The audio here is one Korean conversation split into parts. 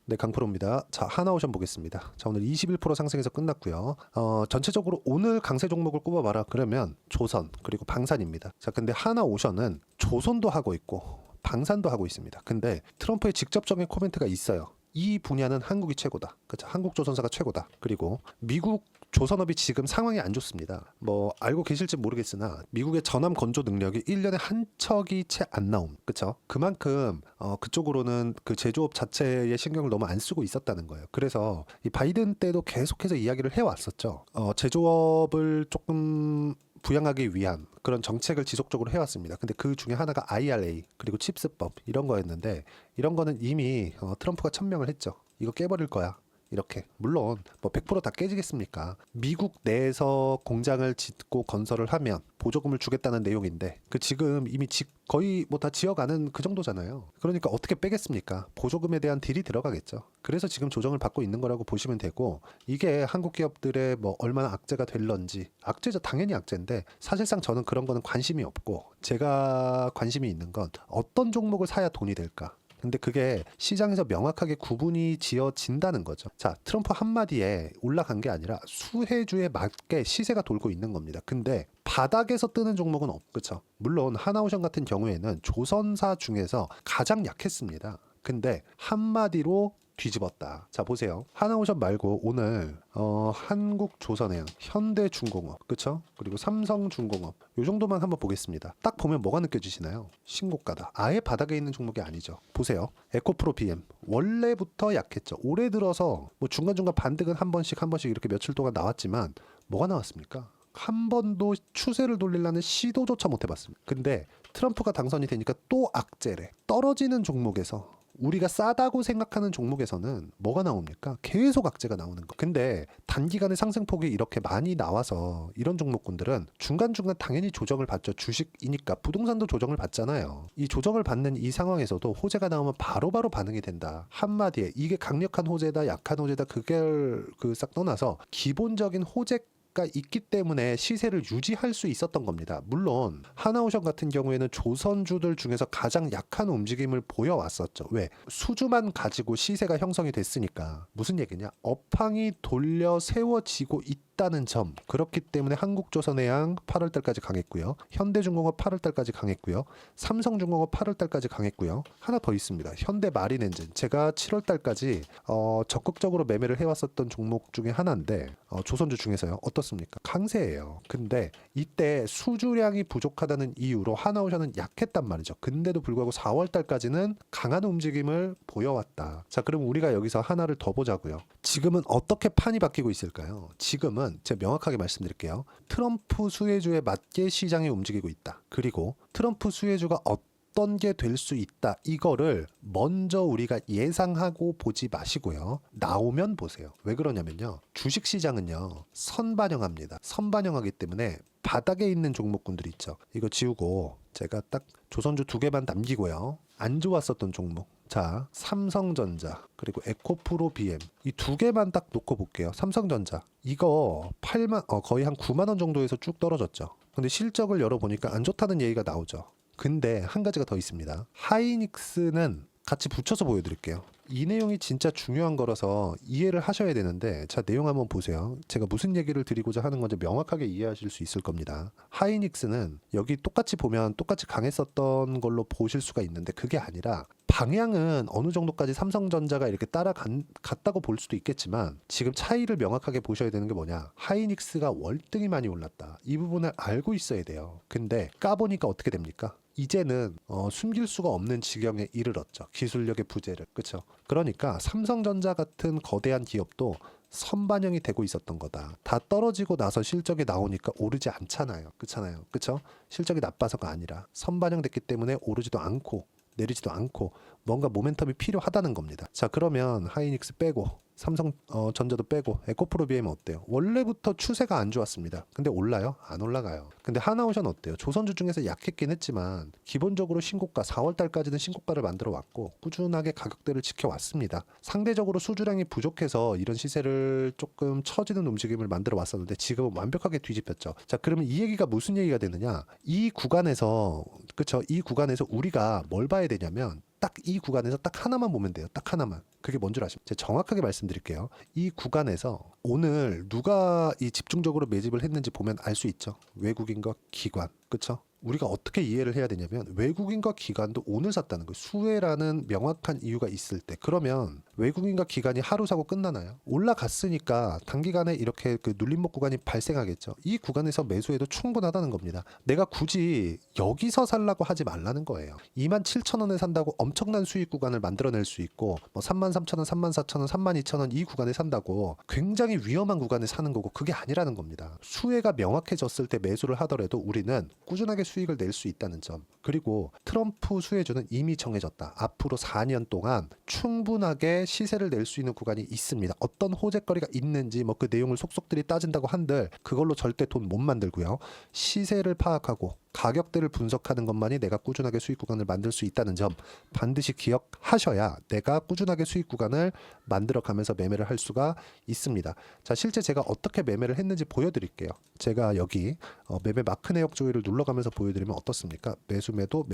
네, 강프로입니다. 자, 하나오션 보겠습니다. 자, 오늘 21% 상승해서 끝났고요. 전체적으로 오늘 강세 종목을 꼽아봐라 그러면 조선 그리고 방산입니다. 자, 근데 하나오션은 조선도 하고 있고 방산도 하고 있습니다. 근데 트럼프의 직접적인 코멘트가 있어요. 이 분야는 한국이 최고다. 그렇죠? 한국조선사가 최고다. 그리고 미국 조선업이 지금 상황이 안 좋습니다. 뭐 알고 계실지 모르겠으나 미국의 전함 건조 능력이 1년에 한 척이 채 안 나옴. 그렇죠? 그만큼 그쪽으로는 그 제조업 자체에 신경을 너무 안 쓰고 있었다는 거예요. 그래서 이 바이든 때도 계속해서 이야기를 해왔었죠. 제조업을 조금 부양하기 위한 그런 정책을 지속적으로 해왔습니다. 근데 그 중에 하나가 IRA 그리고 칩스법 이런 거였는데 이런 거는 이미 트럼프가 천명을 했죠. 이거 깨버릴 거야. 이렇게 물론 뭐 100%다 깨지겠습니까? 미국 내에서 공장을 짓고 건설을 하면 보조금을 주겠다는 내용인데 그 지금 이미 거의 뭐 다 지어가는 그 정도잖아요. 그러니까 어떻게 빼겠습니까? 보조금에 대한 딜이 들어가겠죠. 그래서 지금 조정을 받고 있는 거라고 보시면 되고 이게 한국 기업들의 뭐 얼마나 악재가 될런지 악재죠. 당연히 악재인데 사실상 저는 그런 거는 관심이 없고 제가 관심이 있는 건 어떤 종목을 사야 돈이 될까? 근데 그게 시장에서 명확하게 구분이 지어진다는 거죠. 자, 트럼프 한마디에 올라간 게 아니라 수혜주에 맞게 시세가 돌고 있는 겁니다. 근데 바닥에서 뜨는 종목은 그렇죠. 물론 하나오션 같은 경우에는 조선사 중에서 가장 약했습니다. 근데 한마디로 뒤집었다. 자, 보세요. 하나오션 말고 오늘 한국조선해양, 현대중공업, 그쵸? 그리고 삼성중공업 요 정도만 한번 보겠습니다. 딱 보면 뭐가 느껴지시나요? 신고가다. 아예 바닥에 있는 종목이 아니죠. 보세요. 에코프로 BM 원래부터 약했죠. 올해 들어서 뭐 중간중간 반등은 한 번씩 이렇게 며칠 동안 나왔지만 뭐가 나왔습니까? 한 번도 추세를 돌리려는 시도조차 못 해봤습니다. 근데 트럼프가 당선이 되니까 또 악재래. 떨어지는 종목에서 우리가 싸다고 생각하는 종목에서는 뭐가 나옵니까? 계속 악재가 나오는 거. 근데 단기간에 상승폭이 이렇게 많이 나와서 이런 종목군들은 중간중간 당연히 조정을 받죠. 주식이니까 부동산도 조정을 받잖아요. 이 조정을 받는 이 상황에서도 호재가 나오면 바로바로 반응이 된다. 한마디에 이게 강력한 호재다, 약한 호재다 그걸 싹 떠나서 기본적인 호재 가 있기 때문에 시세를 유지할 수 있었던 겁니다. 물론 하나오션 같은 경우에는 조선주들 중에서 가장 약한 움직임을 보여왔었죠. 왜? 수주만 가지고 시세가 형성이 됐으니까. 무슨 얘기냐? 업황이 돌려 세워지고 있다는 점. 그렇기 때문에 한국조선해양 8월달까지 강했고요. 현대중공업 8월달까지 강했고요. 삼성중공업 8월달까지 강했고요. 하나 더 있습니다. 현대마린엔진. 제가 7월달까지 적극적으로 매매를 해왔었던 종목 중에 하나인데 조선주 중에서요. 어떻습니까? 강세예요. 근데 이때 수주량이 부족하다는 이유로 하나오션은 약했단 말이죠. 근데도 불구하고 4월달까지는 강한 움직임을 보여왔다. 자, 그럼 우리가 여기서 하나를 더 보자고요. 지금은 어떻게 판이 바뀌고 있을까요? 지금은 제가 명확하게 말씀드릴게요. 트럼프 수혜주에 맞게 시장이 움직이고 있다. 그리고 트럼프 수혜주가 어떤 게 될 수 있다. 이거를 먼저 우리가 예상하고 보지 마시고요. 나오면 보세요. 왜 그러냐면요. 주식시장은요. 선반영합니다. 선반영하기 때문에 바닥에 있는 종목군들 있죠. 이거 지우고 제가 딱 조선주 2개만 남기고요. 안 좋았었던 종목. 자, 삼성전자 그리고 에코프로 BM 이 2개만 딱 놓고 볼게요. 삼성전자 이거 8만 거의 한 9만 원 정도에서 쭉 떨어졌죠. 근데 실적을 열어보니까 안 좋다는 얘기가 나오죠. 근데 한 가지가 더 있습니다. 하이닉스는 같이 붙여서 보여드릴게요. 이 내용이 진짜 중요한 거라서 이해를 하셔야 되는데 자, 내용 한번 보세요. 제가 무슨 얘기를 드리고자 하는 건지 명확하게 이해하실 수 있을 겁니다. 하이닉스는 여기 똑같이 보면 똑같이 강했었던 걸로 보실 수가 있는데 그게 아니라 방향은 어느 정도까지 삼성전자가 이렇게 따라갔다고 볼 수도 있겠지만 지금 차이를 명확하게 보셔야 되는 게 뭐냐. 하이닉스가 월등히 많이 올랐다. 이 부분을 알고 있어야 돼요. 근데 까보니까 어떻게 됩니까? 이제는 숨길 수가 없는 지경에 이르렀죠. 기술력의 부재를. 그렇죠? 그러니까 삼성전자 같은 거대한 기업도 선반영이 되고 있었던 거다. 다 떨어지고 나서 실적이 나오니까 오르지 않잖아요. 그렇잖아요. 그렇죠? 실적이 나빠서가 아니라 선반영됐기 때문에 오르지도 않고 내리지도 않고 뭔가 모멘텀이 필요하다는 겁니다. 자, 그러면 하이닉스 빼고 삼성전자도 빼고 에코프로 BM 어때요? 원래부터 추세가 안 좋았습니다. 근데 올라요? 안 올라가요. 근데 하나오션 어때요? 조선주 중에서 약했긴 했지만 기본적으로 신고가 4월달까지는 신고가를 만들어 왔고 꾸준하게 가격대를 지켜왔습니다. 상대적으로 수주량이 부족해서 이런 시세를 조금 처지는 움직임을 만들어 왔었는데 지금은 완벽하게 뒤집혔죠. 자, 그러면 이 얘기가 무슨 얘기가 되느냐? 이 구간에서 그쵸? 이 구간에서 우리가 뭘 봐야 되냐면 딱 이 구간에서 딱 하나만 보면 돼요. 딱 하나만. 그게 뭔 줄 아십니까? 제가 정확하게 말씀드릴게요. 이 구간에서 오늘 누가 이 집중적으로 매집을 했는지 보면 알 수 있죠. 외국인과 기관. 그쵸? 우리가 어떻게 이해를 해야 되냐면 외국인과 기관도 오늘 샀다는 거예요. 수혜라는 명확한 이유가 있을 때. 그러면 외국인과 기관이 하루 사고 끝나나요? 올라갔으니까 단기간에 이렇게 그 눌림목 구간이 발생하겠죠. 이 구간에서 매수해도 충분하다는 겁니다. 내가 굳이 여기서 살라고 하지 말라는 거예요. 27,000원에 산다고 엄청난 수익 구간을 만들어낼 수 있고 뭐 33,000원, 34,000원, 32,000원 이 구간에 산다고 굉장히 위험한 구간에 사는 거고 그게 아니라는 겁니다. 수혜가 명확해졌을 때 매수를 하더라도 우리는 꾸준하게 수익을 낼 수 있다는 점. 그리고 트럼프 수혜주는 이미 정해졌다. 앞으로 4년 동안 충분하게 시세를 낼 수 있는 구간이 있습니다. 어떤 호재거리가 있는지 뭐 그 내용을 속속들이 따진다고 한들 그걸로 절대 돈 못 만들고요. 시세를 파악하고 가격대를 분석하는 것만이 내가 꾸준하게 수익 구간을 만들 수 있다는 점 반드시 기억하셔야 내가 꾸준하게 수익 구간을 만들어 가면서 매매를 할 수가 있습니다. 자, 실제 제가 어떻게 매매를 했는지 보여드릴게요. 제가 여기 매매 마크 내역 조회를 눌러가면서 보여드리면 어떻습니까? 매수매도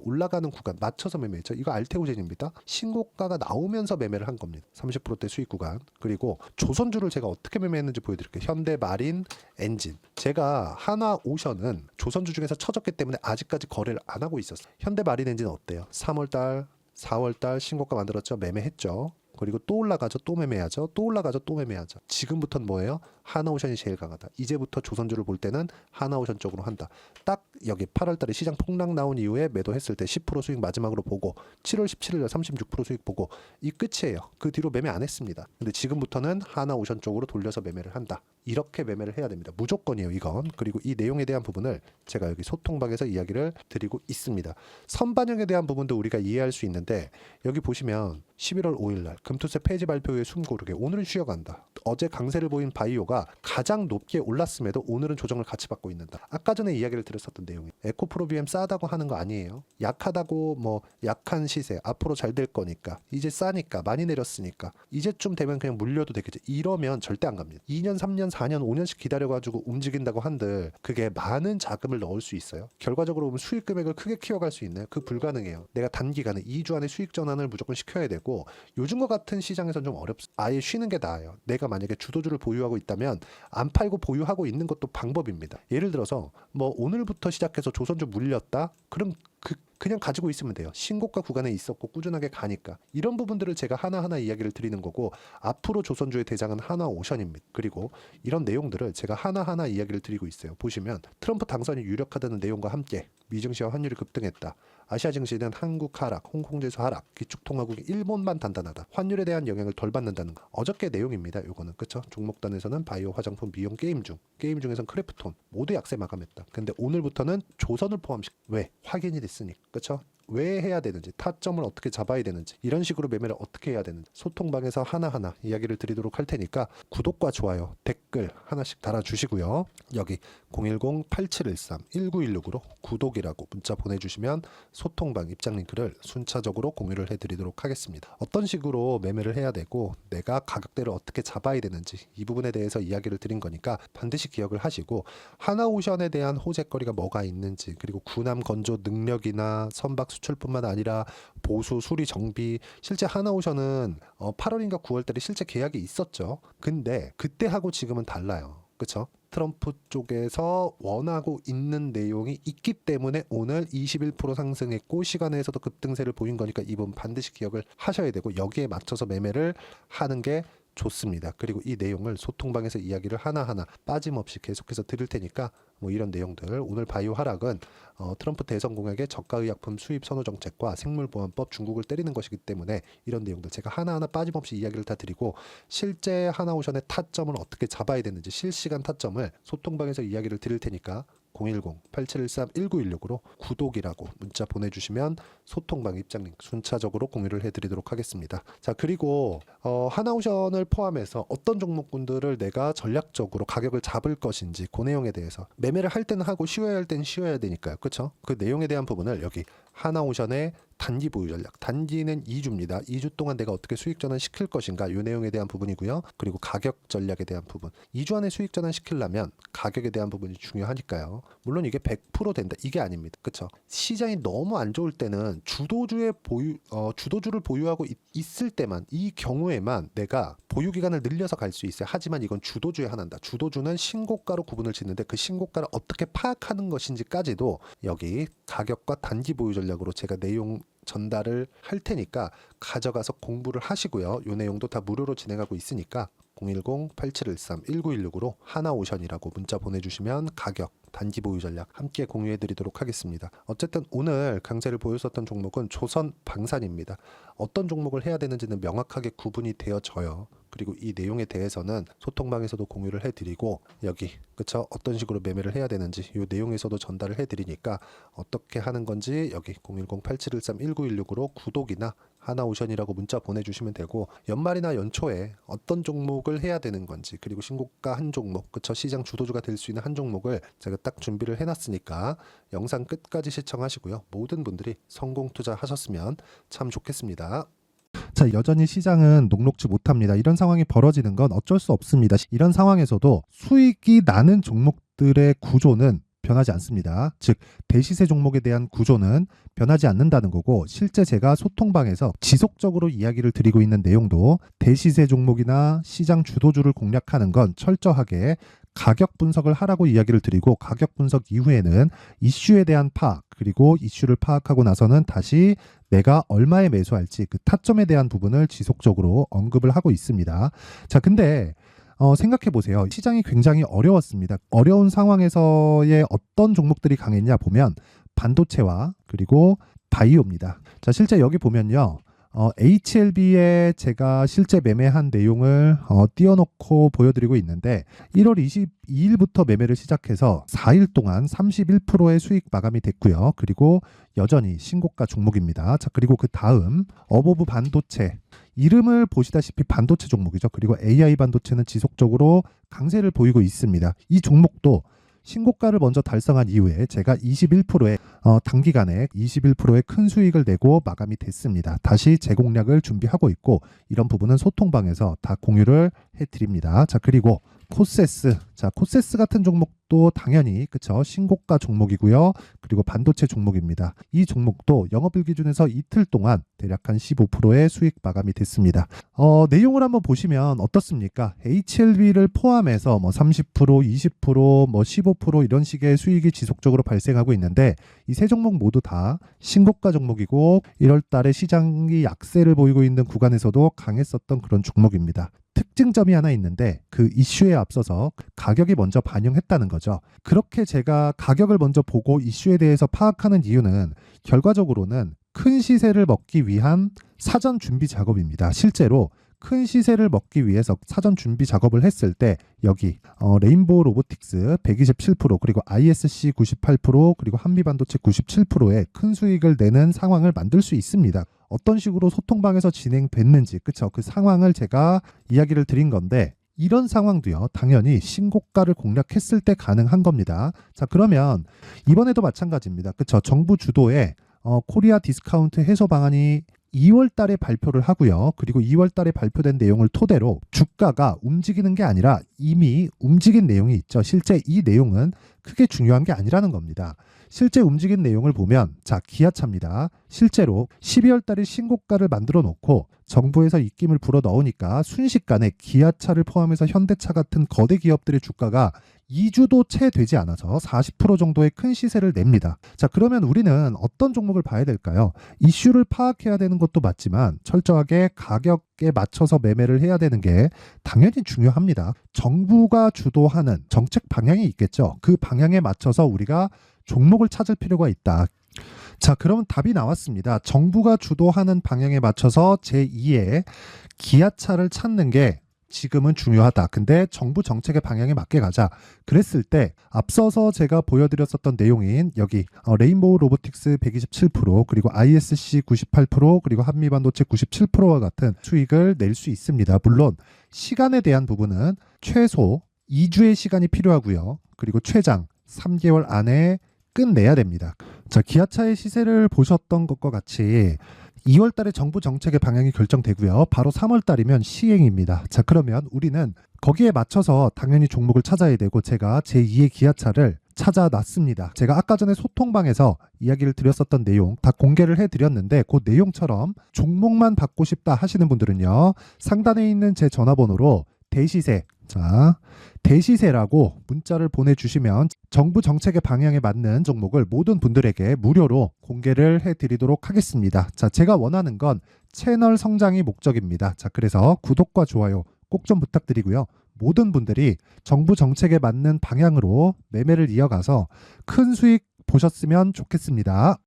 올라가는 구간 맞춰서 매매했죠. 이거 알테오젠입니다. 신고가가 나오면서 매매를 한 겁니다. 30%대 수익 구간. 그리고 조선주를 제가 어떻게 매매했는지 보여드릴게요. 현대 마린 엔진. 제가 하나오션은 조선주 중에서 쳐졌기 때문에 아직까지 거래를 안 하고 있었어요. 현대 마린 엔진은 어때요? 3월달, 4월달 신고가 만들었죠. 매매했죠. 그리고 또 올라가죠. 또 매매하죠. 또 올라가죠. 또 매매하죠. 지금부터는 뭐예요? 하나오션이 제일 강하다. 이제부터 조선주를 볼 때는 하나오션 쪽으로 한다. 딱 여기 8월달에 시장 폭락 나온 이후에 매도했을 때 10% 수익 마지막으로 보고 7월 17일에 36% 수익 보고 이 끝이에요. 그 뒤로 매매 안 했습니다. 근데 지금부터는 하나오션 쪽으로 돌려서 매매를 한다. 이렇게 매매를 해야 됩니다. 무조건이에요, 이건. 그리고 이 내용에 대한 부분을 제가 여기 소통방에서 이야기를 드리고 있습니다. 선반영에 대한 부분도 우리가 이해할 수 있는데 여기 보시면 11월 5일날 금투세 폐지 발표 후에 숨 고르게 오늘은 쉬어간다. 어제 강세를 보인 바이오가 가장 높게 올랐음에도 오늘은 조정을 같이 받고 있는다. 아까 전에 이야기를 드렸었던 내용이 에코프로비엠 싸다고 하는 거 아니에요. 약하다고 뭐 약한 시세 앞으로 잘 될 거니까 이제 싸니까 많이 내렸으니까 이제쯤 되면 그냥 물려도 되겠지. 이러면 절대 안 갑니다. 2년 3년 4년 5년씩 기다려가지고 움직인다고 한들 그게 많은 자금을 넣을 수 있어요. 결과적으로 보면 수익 금액을 크게 키워갈 수 있나요? 그 불가능해요. 내가 단기간에 2주 안에 수익 전환을 무조건 시켜야 되고 요즘과 같은 시장에선 좀 어렵습니다. 아예 쉬는 게 나아요. 내가 만약에 주도주를 보유하고 있다면 안 팔고 보유하고 있는 것도 방법입니다. 예를 들어서 뭐 오늘부터 시작해서 조선주 물렸다? 그럼 그냥 가지고 있으면 돼요. 신고가 구간에 있었고 꾸준하게 가니까. 이런 부분들을 제가 하나하나 이야기를 드리는 거고 앞으로 조선주의 대장은 하나오션입니다. 그리고 이런 내용들을 제가 하나하나 이야기를 드리고 있어요. 보시면 트럼프 당선이 유력하다는 내용과 함께 미증시와 환율이 급등했다. 아시아 증시는 한국 하락, 홍콩 지수 하락, 기축통화국이 일본만 단단하다. 환율에 대한 영향을 덜 받는다는 거. 어저께 내용입니다. 요거는 그쵸? 종목단에서는 바이오, 화장품, 미용, 게임 중에선 크래프톤 모두 약세 마감했다. 근데 오늘부터는 조선을 포함시켜. 왜? 확인이 됐으니까. 그쵸? 왜 해야 되는지, 타점을 어떻게 잡아야 되는지, 이런 식으로 매매를 어떻게 해야 되는지 소통방에서 하나하나 이야기를 드리도록 할 테니까 구독과 좋아요, 댓글 하나씩 달아주시고요. 여기 010-8713-1916으로 구독이라고 문자 보내주시면 소통방 입장 링크를 순차적으로 공유를 해드리도록 하겠습니다. 어떤 식으로 매매를 해야 되고 내가 가격대를 어떻게 잡아야 되는지 이 부분에 대해서 이야기를 드린 거니까 반드시 기억을 하시고 하나오션에 대한 호재거리가 뭐가 있는지 그리고 군함 건조 능력이나 선박 수출뿐만 아니라 보수, 수리, 정비 실제 하나오션은 8월인가 9월달에 실제 계약이 있었죠. 근데 그때하고 지금은 달라요. 그렇죠? 트럼프 쪽에서 원하고 있는 내용이 있기 때문에 오늘 21% 상승했고 시간에서도 급등세를 보인 거니까 이 부분 반드시 기억을 하셔야 되고 여기에 맞춰서 매매를 하는 게 좋습니다. 그리고 이 내용을 소통방에서 이야기를 하나하나 빠짐없이 계속해서 드릴 테니까 뭐 이런 내용들 오늘 바이오 하락은 트럼프 대선 공약의 저가의약품 수입 선호 정책과 생물보안법 중국을 때리는 것이기 때문에 이런 내용들 제가 하나하나 빠짐없이 이야기를 다 드리고 실제 하나오션의 타점을 어떻게 잡아야 되는지 실시간 타점을 소통방에서 이야기를 드릴 테니까 010-8713-1916으로 구독이라고 문자 보내주시면 소통방 입장 링크 순차적으로 공유를 해드리도록 하겠습니다. 자, 그리고 하나오션을 포함해서 어떤 종목군들을 내가 전략적으로 가격을 잡을 것인지 그 내용에 대해서 매매를 할 때는 하고 쉬어야 할 때는 쉬어야 되니까요. 그렇죠? 그 내용에 대한 부분을 여기 하나오션의 단기 보유 전략. 단기는 2주입니다. 2주 동안 내가 어떻게 수익 전환 시킬 것인가 이 내용에 대한 부분이고요. 그리고 가격 전략에 대한 부분. 2주 안에 수익 전환 시키려면 가격에 대한 부분이 중요하니까요. 물론 이게 100% 된다. 이게 아닙니다. 그렇죠? 시장이 너무 안 좋을 때는 주도주를 보유하고 있을 때만 이 경우에만 내가 보유 기간을 늘려서 갈 수 있어요. 하지만 이건 주도주에 한한다. 주도주는 신고가로 구분을 짓는데 그 신고가를 어떻게 파악하는 것인지까지도 여기 가격과 단기 보유 전략으로 제가 내용 전달을 할 테니까 가져가서 공부를 하시고요. 이 내용도 다 무료로 진행하고 있으니까 010-8713-1916으로 하나오션이라고 문자 보내주시면 가격, 단기 보유 전략 함께 공유해 드리도록 하겠습니다. 어쨌든 오늘 강좌를 보였었던 종목은 조선 방산입니다. 어떤 종목을 해야 되는지는 명확하게 구분이 되어져요. 그리고 이 내용에 대해서는 소통방에서도 공유를 해드리고 여기 그쵸 어떤 식으로 매매를 해야 되는지 이 내용에서도 전달을 해드리니까 어떻게 하는 건지 여기 010-8713-1916으로 구독이나 하나오션이라고 문자 보내주시면 되고 연말이나 연초에 어떤 종목을 해야 되는 건지 그리고 신고가 한 종목 그쵸 시장 주도주가 될 수 있는 한 종목을 제가 딱 준비를 해놨으니까 영상 끝까지 시청하시고요. 모든 분들이 성공 투자하셨으면 참 좋겠습니다. 자, 여전히 시장은 녹록지 못합니다. 이런 상황이 벌어지는 건 어쩔 수 없습니다. 이런 상황에서도 수익이 나는 종목들의 구조는 변하지 않습니다. 즉 대시세 종목에 대한 구조는 변하지 않는다는 거고 실제 제가 소통방에서 지속적으로 이야기를 드리고 있는 내용도 대시세 종목이나 시장 주도주를 공략하는 건 철저하게 가격 분석을 하라고 이야기를 드리고 가격 분석 이후에는 이슈에 대한 파악 그리고 이슈를 파악하고 나서는 다시 내가 얼마에 매수할지 그 타점에 대한 부분을 지속적으로 언급을 하고 있습니다. 자, 근데 생각해 보세요. 시장이 굉장히 어려웠습니다. 어려운 상황에서의 어떤 종목들이 강했냐 보면 반도체와 그리고 바이오입니다. 자, 실제 여기 보면요. HLB에 제가 실제 매매한 내용을 띄워놓고 보여드리고 있는데 1월 22일부터 매매를 시작해서 4일 동안 31%의 수익 마감이 됐고요. 그리고 여전히 신고가 종목입니다. 자, 그리고 그 다음 어보브 반도체 이름을 보시다시피 반도체 종목이죠. 그리고 AI 반도체는 지속적으로 강세를 보이고 있습니다. 이 종목도 신고가를 먼저 달성한 이후에 제가 21%의 단기간에 21%의 큰 수익을 내고 마감이 됐습니다. 다시 재공략을 준비하고 있고 이런 부분은 소통방에서 다 공유를 해드립니다. 자, 그리고 코세스. 자, 코세스 같은 종목도 당연히 그쵸 신고가 종목이고요. 그리고 반도체 종목입니다. 이 종목도 영업일 기준에서 이틀 동안 대략 한 15%의 수익 마감이 됐습니다. 내용을 한번 보시면 어떻습니까? HLB를 포함해서 뭐 30%, 20%, 뭐 15% 이런 식의 수익이 지속적으로 발생하고 있는데 이 세 종목 모두 다 신고가 종목이고 1월 달에 시장이 약세를 보이고 있는 구간에서도 강했었던 그런 종목입니다. 특징점이 하나 있는데 그 이슈에 앞서서 가격이 먼저 반영했다는 거죠. 그렇게 제가 가격을 먼저 보고 이슈에 대해서 파악하는 이유는 결과적으로는 큰 시세를 먹기 위한 사전 준비 작업입니다. 실제로 큰 시세를 먹기 위해서 사전 준비 작업을 했을 때 여기 레인보우 로보틱스 127% 그리고 ISC 98% 그리고 한미반도체 97%의 큰 수익을 내는 상황을 만들 수 있습니다. 어떤 식으로 소통방에서 진행됐는지 그쵸 그 상황을 제가 이야기를 드린 건데 이런 상황도요 당연히 신고가를 공략했을 때 가능한 겁니다. 자, 그러면 이번에도 마찬가지입니다. 그쵸 정부 주도의 코리아 디스카운트 해소 방안이 2월 달에 발표를 하고요. 그리고 2월 달에 발표된 내용을 토대로 주가가 움직이는 게 아니라 이미 움직인 내용이 있죠. 실제 이 내용은 크게 중요한 게 아니라는 겁니다. 실제 움직인 내용을 보면 자 기아차입니다. 실제로 12월 달에 신고가를 만들어 놓고 정부에서 입김을 불어 넣으니까 순식간에 기아차를 포함해서 현대차 같은 거대 기업들의 주가가 2주도 채 되지 않아서 40% 정도의 큰 시세를 냅니다. 자, 그러면 우리는 어떤 종목을 봐야 될까요? 이슈를 파악해야 되는 것도 맞지만 철저하게 가격에 맞춰서 매매를 해야 되는 게 당연히 중요합니다. 정부가 주도하는 정책 방향이 있겠죠. 그 방향에 맞춰서 우리가 종목을 찾을 필요가 있다. 자, 그럼 답이 나왔습니다. 정부가 주도하는 방향에 맞춰서 제2의 기아차를 찾는 게 지금은 중요하다. 근데 정부 정책의 방향에 맞게 가자. 그랬을 때 앞서서 제가 보여드렸었던 내용인 여기 레인보우 로보틱스 127% 그리고 ISC 98% 그리고 한미반도체 97%와 같은 수익을 낼 수 있습니다. 물론 시간에 대한 부분은 최소 2주의 시간이 필요하고요. 그리고 최장 3개월 안에 끝내야 됩니다. 자, 기아차의 시세를 보셨던 것과 같이 2월 달에 정부 정책의 방향이 결정되고요. 바로 3월 달이면 시행입니다. 자, 그러면 우리는 거기에 맞춰서 당연히 종목을 찾아야 되고 제가 제2의 기아차를 찾아놨습니다. 제가 아까 전에 소통방에서 이야기를 드렸었던 내용 다 공개를 해드렸는데 그 내용처럼 종목만 받고 싶다 하시는 분들은요. 상단에 있는 제 전화번호로 대시세, 자, 대시세라고 문자를 보내주시면 정부 정책의 방향에 맞는 종목을 모든 분들에게 무료로 공개를 해드리도록 하겠습니다. 자, 제가 원하는 건 채널 성장이 목적입니다. 자, 그래서 구독과 좋아요 꼭 좀 부탁드리고요. 모든 분들이 정부 정책에 맞는 방향으로 매매를 이어가서 큰 수익 보셨으면 좋겠습니다.